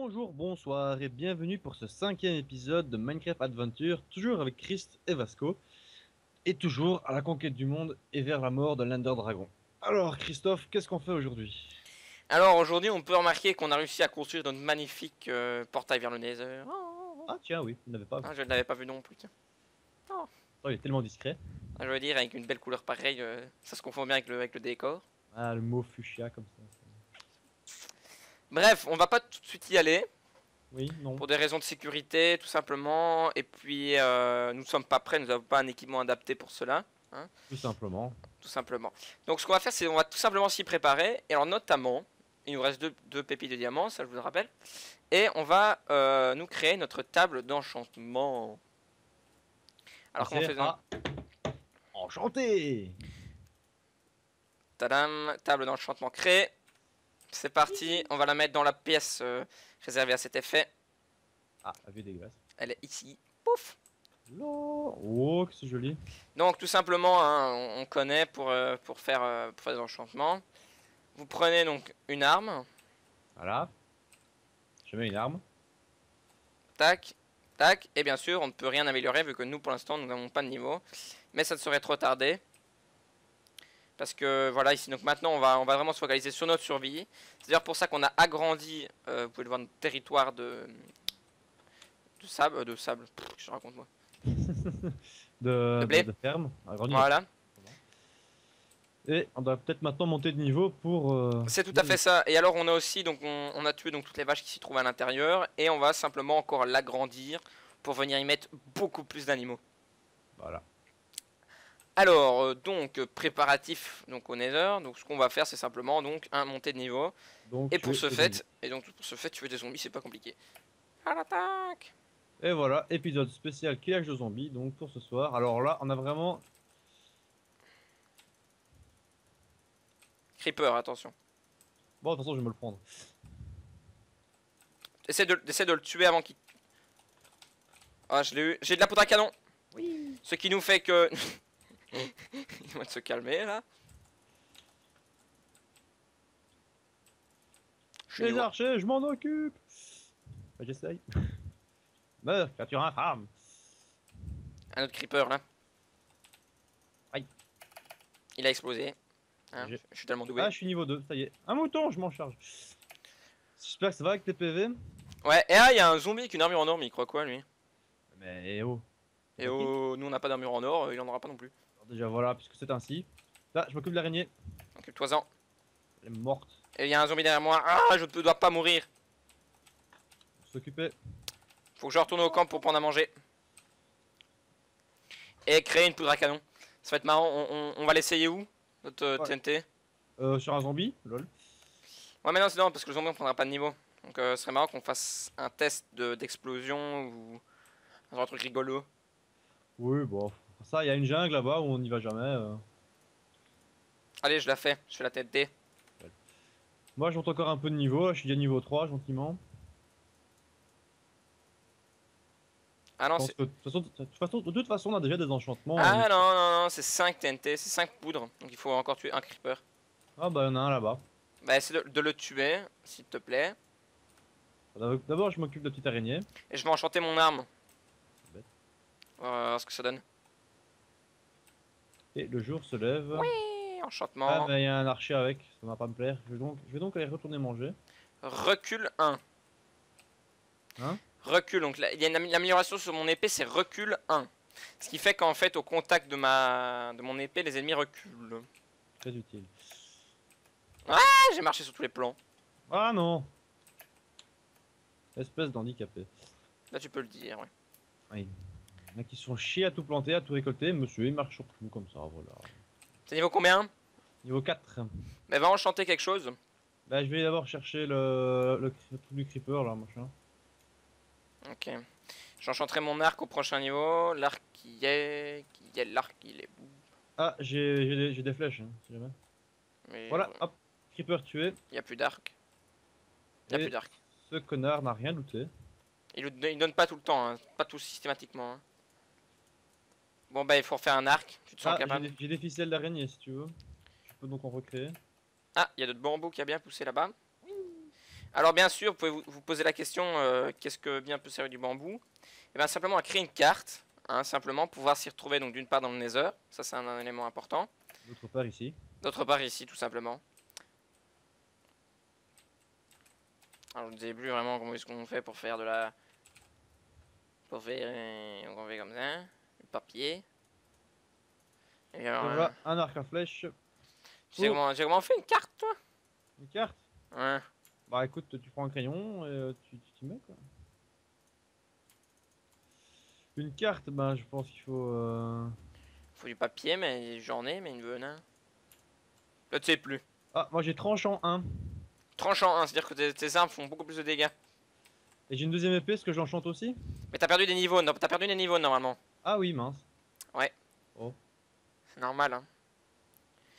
Bonjour, bonsoir et bienvenue pour ce cinquième épisode de Minecraft Adventure, toujours avec Christ et Vasco, et toujours à la conquête du monde et vers la mort de l'Ender Dragon. Alors Christophe, qu'est-ce qu'on fait aujourd'hui? Alors aujourd'hui, on peut remarquer qu'on a réussi à construire notre magnifique portail vers le Nether. Ah tiens, oui, vous n'avez pas vu. Ah, je ne l'avais pas vu non plus. Tiens. Oh. Oh, il est tellement discret. Ah, je veux dire, avec une belle couleur pareille, ça se confond bien avec le décor. Ah, le mot fuchsia comme ça. Bref, on va pas tout de suite y aller, Oui, non, pour des raisons de sécurité, tout simplement. Et puis, nous sommes pas prêts, nous n'avons pas un équipement adapté pour cela. Hein, tout simplement. tout simplement. Donc ce qu'on va faire, c'est on va tout simplement s'y préparer. Et alors notamment, il nous reste deux pépites de diamants, ça je vous le rappelle. Et on va nous créer notre table d'enchantement. Alors comment on C'est fait ça? enchanté. Tadam, table d'enchantement créée. C'est parti, on va la mettre dans la pièce réservée à cet effet. Ah, la vue est dégueulasse. Elle est ici. Pouf. Là. Oh, que c'est joli. Donc tout simplement, hein, on connaît pour faire des enchantements. Vous prenez donc une arme. Voilà. Je mets une arme. Tac, tac. Et bien sûr, on ne peut rien améliorer vu que nous pour l'instant nous n'avons pas de niveau. Mais ça ne serait trop tardé. Parce que voilà, ici, donc maintenant on va vraiment se focaliser sur notre survie. C'est d'ailleurs pour ça qu'on a agrandi, vous pouvez le voir, notre territoire de sable. Pff, je raconte moi. De blé. De ferme. Agrandi notre Voilà. ferme. Et on doit peut-être maintenant monter de niveau pour... C'est tout à fait ça. Et alors on a aussi, donc on a tué donc toutes les vaches qui s'y trouvent à l'intérieur. Et on va simplement encore l'agrandir pour venir y mettre beaucoup plus d'animaux. Voilà. Alors, donc, préparatif donc, au Nether. Donc ce qu'on va faire, c'est simplement donc un monter de niveau. Donc Et tu pour es ce des zombies. fait, tuer des zombies, c'est pas compliqué. À l'attaque! Et voilà, épisode spécial killage de zombies, donc pour ce soir. Alors là, on a vraiment... Creeper, attention. Bon, de toute façon, je vais me le prendre. Essaie de le tuer avant qu'il... Ah, je l'ai eu. J'ai de la poudre à canon. Oui. Ce qui nous fait que... Il va se calmer, là. Je suis Les niveau... archers, je m'en occupe. Bah, j'essaye. Meurs, créature infâme. Un autre creeper, là. Aïe. Il a explosé. Hein, J'ai- je suis tellement doué. Ah, je suis niveau 2, ça y est. Un mouton, je m'en charge. J'espère que ça va avec tes PV. Ouais, et là, il y a un zombie avec une armure en or, mais il croit quoi, lui? Mais eh oh. Et T'as qui? oh, nous on n'a pas d'armure en or, il en aura pas non plus. Alors déjà voilà, puisque c'est ainsi. Là, je m'occupe de l'araignée. Occupe-toi-en. Elle est morte. Et il y a un zombie derrière moi. Ah, je ne dois pas mourir. Faut s'occuper. Faut que je retourne au camp pour prendre à manger. Et créer une poudre à canon. Ça va être marrant. On va l'essayer où? Notre Ouais. TNT. Sur un zombie, lol. Ouais, mais non, c'est non, parce que le zombie on prendra pas de niveau. Donc ce serait marrant qu'on fasse un test d'explosion ou un truc rigolo. Oui, bon. Ça, il y a une jungle là-bas où on n'y va jamais. Allez, je la fais. Je fais la tête D. Moi, je monte encore un peu de niveau. Là, je suis déjà niveau 3, gentiment. Ah Je non, pense c'est... que de toute façon, on a déjà des enchantements. Ah non, non, non, c'est 5 TNT. C'est 5 poudres. Donc il faut encore tuer un creeper. Ah bah, il y en a un là-bas. Bah, essaie de le tuer, s'il te plaît. D'abord, je m'occupe de la petite araignée. Et je vais enchanter mon arme. C'est bête. On va voir ce que ça donne. Et le jour se lève. Oui, Ah, enchantement. mais il y a un archer avec. Ça va pas me plaire. Je vais donc aller retourner manger. Recul 1. Hein? Recul, donc là, il y a une amélioration sur mon épée, c'est recul 1. Ce qui fait qu'en fait, au contact de mon épée, les ennemis reculent. Très utile. Ah, j'ai marché sur tous les plans. Ah non! Espèce d'handicapé. Là, tu peux le dire, ouais. Ah, il y en a qui sont chiés à tout planter, à tout récolter. Monsieur, il marche sur tout comme ça, voilà. C'est niveau combien? Niveau 4. Mais va enchanter quelque chose. Bah, je vais d'abord chercher le truc du creeper là, machin. Ok. J'enchanterai mon arc au prochain niveau. L'arc l'arc, il est où? Ah, j'ai des flèches, hein, si jamais. Mais Voilà, hop, creeper tué. il n'y a plus d'arc. Il n'y a plus Et d'arc. ce connard n'a rien looté. Il donne pas tout le temps, hein, pas tout systématiquement. Hein. Bon bah il faut refaire un arc, tu te sens Ah, capable? j'ai des ficelles d'araignée si tu veux. Je peux donc en recréer. Ah, il y a d'autres bambous qui a bien poussé là-bas. Alors bien sûr, vous pouvez vous poser la question, qu'est-ce que bien peut servir du bambou? Et bien simplement à créer une carte, hein, simplement, pouvoir s'y retrouver donc d'une part dans le Nether, ça c'est un élément important. D'autre part ici. D'autre part ici tout simplement. Alors je ne sais plus vraiment comment est-ce qu'on fait pour faire de la... Pour faire... on fait comme ça, du papier. Et Et alors, voilà, un arc à flèche. tu sais comment on fait une carte toi? Une carte. Ouais. Bah écoute, tu prends un crayon et tu t'y mets quoi. Une carte, bah je pense qu'il faut... Faut du papier, mais j'en ai, mais une venin. Là tu sais plus. Ah, moi j'ai tranchant 1. Tranchant 1, c'est-à-dire que tes armes font beaucoup plus de dégâts. Et j'ai une deuxième épée, est-ce que j'enchante aussi? Mais t'as perdu des niveaux, t'as perdu des niveaux normalement. Ah oui, mince. Ouais. Oh, C'est normal hein.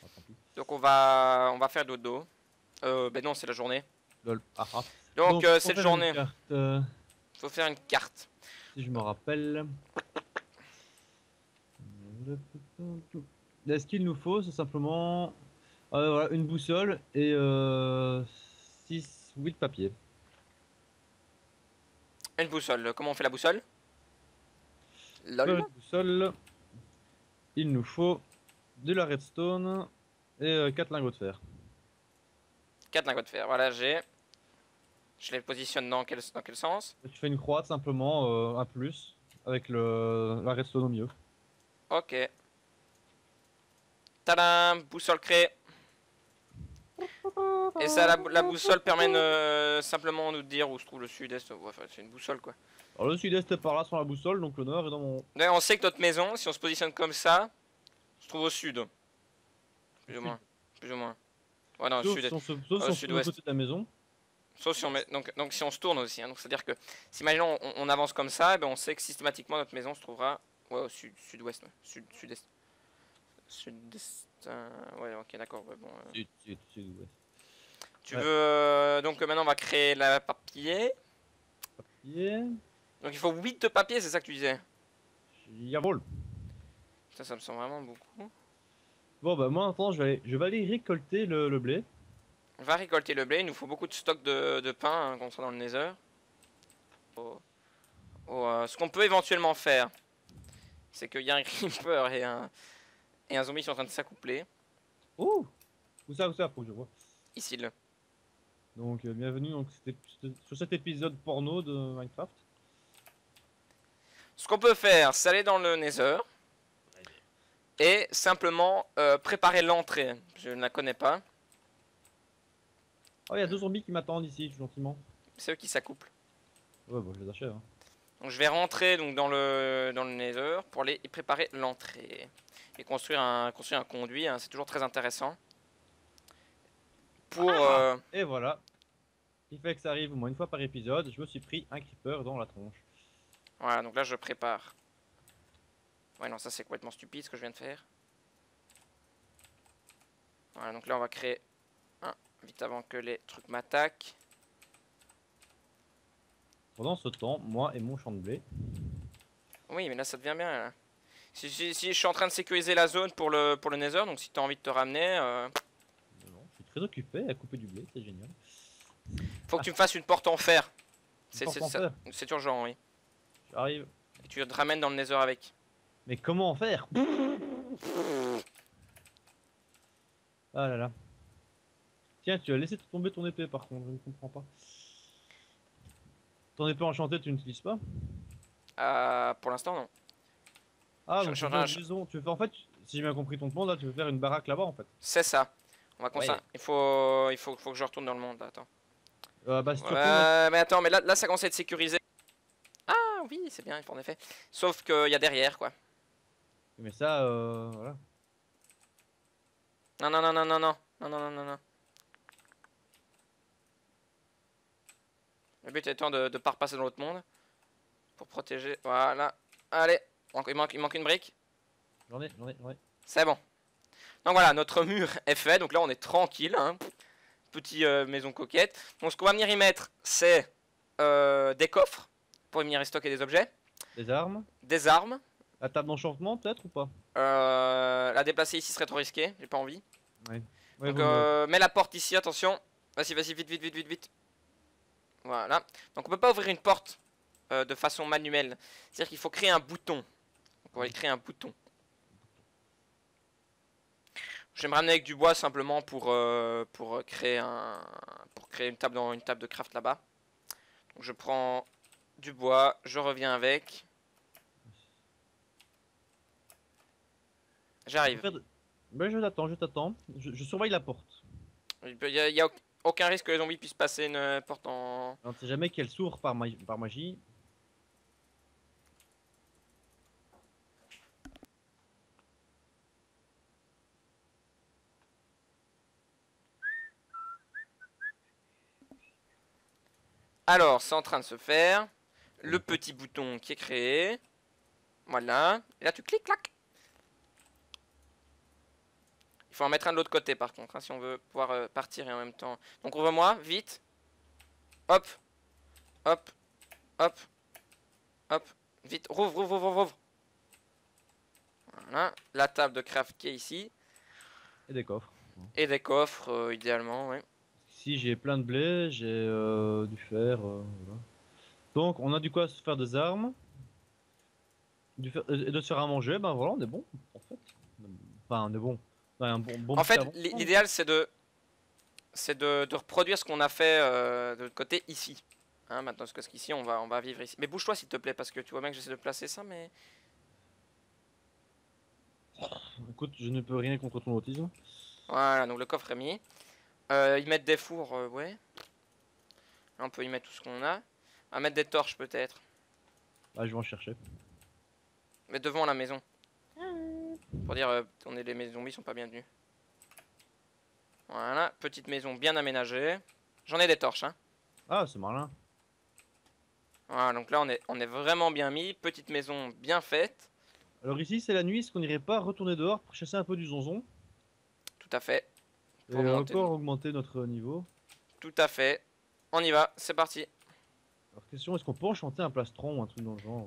ah, tant pis. Donc on va faire dodo. Ben non, c'est la journée. Lol. Ah, ah. Donc faut cette faire une journée, carte, faut faire une carte. si je me rappelle. Là, ce qu'il nous faut, c'est simplement voilà, une boussole et 6 ou 8 papiers. Une boussole. Comment on fait la boussole? Pour LOL. une boussole, il nous faut de la redstone et 4 lingots de fer. 4 lingots de fer. Voilà, j'ai. Je les positionne dans quel sens? Et tu fais une croix simplement, un plus, avec la redstone au milieu. Ok. Tadam, boussole créée. Et ça, la boussole permet simplement de nous dire où se trouve le sud-est. Enfin, c'est une boussole quoi. Alors le sud-est est par là sur la boussole, donc le nord est dans mon... D'ailleurs, on sait que notre maison, si on se positionne comme ça, se trouve au sud. Plus ou moins. Plus ou moins. Ouais, non, au Sauf sud-est. si on se sauf si on se trouve à Sud-ouest. côté de la maison. Sauf si on met, donc si on se tourne aussi, hein, donc c'est-à-dire que si imaginons on avance comme ça, eh ben on sait que systématiquement notre maison se trouvera ouais, au sud-ouest, ouais, sud-est. Sud-est. Ouais, ok, d'accord. Ouais, bon, Sud-ouest. tu Ouais. veux donc maintenant on va créer la papier. Yeah. Donc il faut 8 de papier, c'est ça que tu disais. Jawohl. Ça me semble vraiment beaucoup. Bon bah moi maintenant je vais aller récolter le blé. On va récolter le blé, il nous faut beaucoup de stock de pain hein, qu'on sera dans le Nether. Ce qu'on peut éventuellement faire, c'est qu'il y a un creeper et un zombie qui sont en train de s'accoupler. Oh. Où ça, faut que je vois. Ici là. Donc bienvenue donc, sur cet épisode porno de Minecraft. Ce qu'on peut faire, c'est aller dans le Nether et simplement préparer l'entrée. Je ne la connais pas. Oh il y a 2 zombies qui m'attendent ici, gentiment. C'est eux qui s'accouplent. Ouais bah je les achève. Hein. Donc je vais rentrer donc dans le Nether pour aller y préparer l'entrée et construire un conduit. Hein, c'est toujours très intéressant. Pour Et voilà. Il fait que ça arrive au moins une fois par épisode. Je me suis pris un creeper dans la tronche. voilà, donc là je prépare. Ouais non, ça c'est complètement stupide ce que je viens de faire. Voilà, donc là on va créer un vite avant que les trucs m'attaquent. Pendant ce temps, moi et mon champ de blé. Oui, mais là ça devient bien. Là. Si je suis en train de sécuriser la zone pour le Nether, donc si tu as envie de te ramener, Non, je suis très occupé à couper du blé, c'est génial. faut que tu me fasses une porte en fer. Porte en fer. C'est urgent, oui. J'arrive. Et tu te ramènes dans le Nether avec. Mais comment faire? Ah là là. Tiens, tu as laissé tomber ton épée par contre, je ne comprends pas. Ton épée enchantée, tu n'utilises pas? Pour l'instant, non. Ah, Je- donc je- tu veux faire je- une maison. Tu veux faire, en fait, si j'ai bien compris ton plan, là, tu veux faire une baraque là-bas en fait. C'est ça. On va Ouais. Il faut que je retourne dans le monde. Là, attends. Bah, si tu retournes. Mais attends, mais là ça commence à être sécurisé. Ah oui, c'est bien, en effet. Sauf qu'il y a derrière, quoi. Mais ça, voilà. Non, non, non, non, non, non. Non, non, non, non, non. Le but étant de pas repasser dans l'autre monde. Pour protéger. Voilà. Allez. Il manque une brique. J'en ai. C'est bon. Donc voilà, notre mur est fait. Donc là, on est tranquille. Hein. Petit maison coquette. Donc ce qu'on va venir y mettre, c'est des coffres. Pour venir y stocker des objets. Des armes. Des armes. La table d'enchantement, peut-être ou pas? La déplacer ici serait trop risqué. J'ai pas envie. Ouais. Donc mets la porte ici, attention. Vas-y, vite. Voilà. Donc on peut pas ouvrir une porte de façon manuelle. C'est-à-dire qu'il faut créer un bouton. Donc on va aller créer un bouton. Je vais me ramener avec du bois simplement pour créer une table une table de craft là-bas. Donc je prends du bois, je reviens avec. J'arrive. Ben, je t'attends. Je surveille la porte. Il y a aucun risque que les zombies puissent passer une porte en... On ne sait jamais qu'elle s'ouvre par magie. Alors, c'est en train de se faire. Le petit bouton qui est créé. Voilà. Et là, tu cliques, clac. Il faut en mettre un de l'autre côté, par contre, hein, si on veut pouvoir partir et en même temps. Donc, ouvre-moi, vite. Hop. Hop. Hop. Hop. Vite. Rouvre, rouvre, rouvre, rouvre. Voilà. La table de craft qui est ici. Et des coffres. Et des coffres, idéalement, oui. Ici, j'ai plein de blé, j'ai du fer. Voilà. Donc, on a du quoi se faire des armes. Et de se faire à manger. Ben voilà, on est bon, en fait. Enfin, on est bon. Ouais, un bon En petit fait, avant. l'idéal, c'est de reproduire ce qu'on a fait de l'autre côté ici. Hein, maintenant, parce qu'ici, on va vivre ici. Mais bouge-toi, s'il te plaît, parce que tu vois bien que j'essaie de placer ça, mais... Écoute, je ne peux rien contre ton autisme. Voilà, donc le coffre est mis. Ils mettent des fours, ouais. Là, on peut y mettre tout ce qu'on a. On va mettre des torches, peut-être. Ah, je vais en chercher. Mais devant la maison. Pour dire, les zombies sont pas bienvenus. Voilà, petite maison bien aménagée. J'en ai des torches, hein. Ah, c'est malin. Voilà, donc là, on est vraiment bien mis. Petite maison bien faite. Alors ici, c'est la nuit. Est-ce qu'on n'irait pas retourner dehors pour chasser un peu du zonzon? Tout à fait. Et Pour monter. encore augmenter notre niveau. Tout à fait. On y va, c'est parti. Alors, question, est-ce qu'on peut enchanter un plastron ou un truc dans le genre?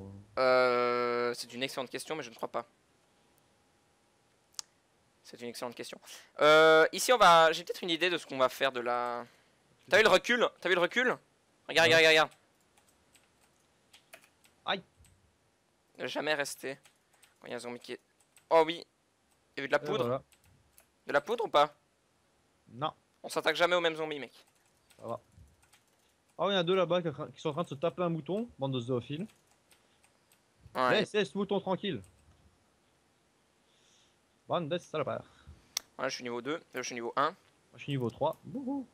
C'est une excellente question, mais je ne crois pas. C'est une excellente question. Ici, j'ai peut-être une idée de ce qu'on va faire de la... T'as vu le recul? T'as vu le recul? Regarde, Ouais. regarde, regarde. Aïe. Ne jamais rester. Quand il y a un zombie qui est... Oh oui. Il y a eu de la Et poudre? voilà. De la poudre ou pas? Non, On s'attaque jamais au même zombie, mec. ça va. Oh, il y en a deux là-bas qui sont en train de se taper un mouton, bande de zoophiles. Ouais. Laisse ce mouton tranquille. Bande de salopards. Voilà, je suis niveau 2. Je suis niveau 1. Moi, je suis niveau 3. Wouhou.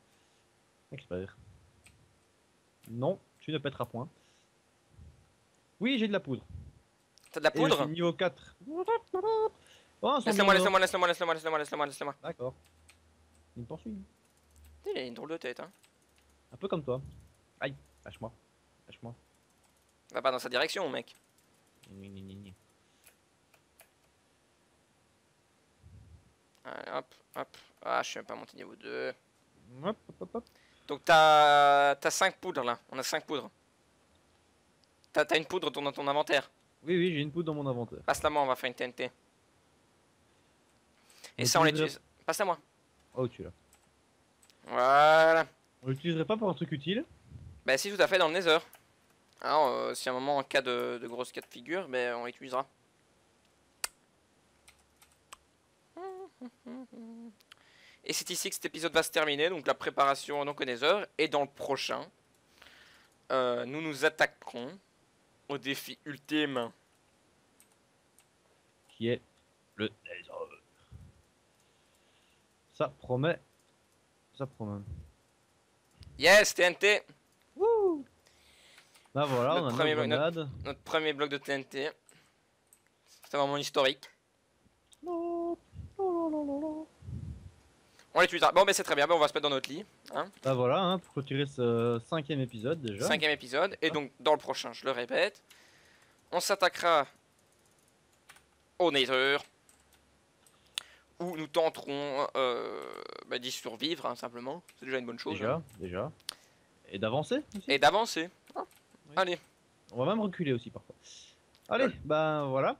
Expert. Non, tu ne pèteras point. Oui, j'ai de la poudre. T'as de la Et je poudre? suis niveau 4. Oh, un zombie Laisse-le-moi, en or. laisse-le-moi, laisse-le-moi, laisse-le-moi, laisse-le-moi, laisse-le-moi, laisse-le-moi. D'accord. Il me poursuit. Il a une drôle de tête, hein. Un peu comme toi. Aïe, lâche-moi. Lâche-moi. Va pas dans sa direction, mec. Gni, gni, gni, gni. Allez, hop, hop. Ah, je suis même pas monté niveau 2. Hop, hop, hop, hop. Donc t'as 5 poudres là. On a 5 poudres. T'as une poudre dans ton inventaire. Oui, oui, j'ai une poudre dans mon inventaire. Passe-la moi, on va faire une TNT. Et On ça, on l'utiliserait- l'utilise. Passe-la moi. Oh, tu l'as. Voilà. On l'utiliserait pas pour un truc utile? Bah si, tout à fait, dans le Nether. Alors, si à un moment, en cas de grosse cas de figure, ben on l'utilisera. Et c'est ici que cet épisode va se terminer, donc la préparation donc au Nether. Et dans le prochain, nous nous attaquerons au défi ultime. Qui est le Nether. Ça promet. Ça promet. Yes, TNT. Wouh! Là voilà, Notre on a premier notre grenade. Notre premier bloc de TNT. C'est vraiment historique. Non, non, non, non, non, non. On l'utilisera. Bon, mais c'est très bien. Ben, on va se mettre dans notre lit. Hein. Là voilà, hein, pour clôturer ce 5e épisode déjà. 5e épisode. Et donc, dans le prochain, je le répète, on s'attaquera au Nether. Où nous tenterons d'y survivre, hein, simplement. C'est déjà une bonne chose. Déjà, Hein. déjà. Et d'avancer aussi. Et d'avancer. Hein. Oui. Allez. On va même reculer aussi parfois. Allez, ben voilà.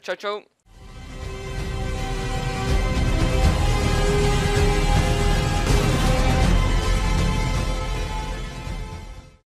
Ciao, ciao.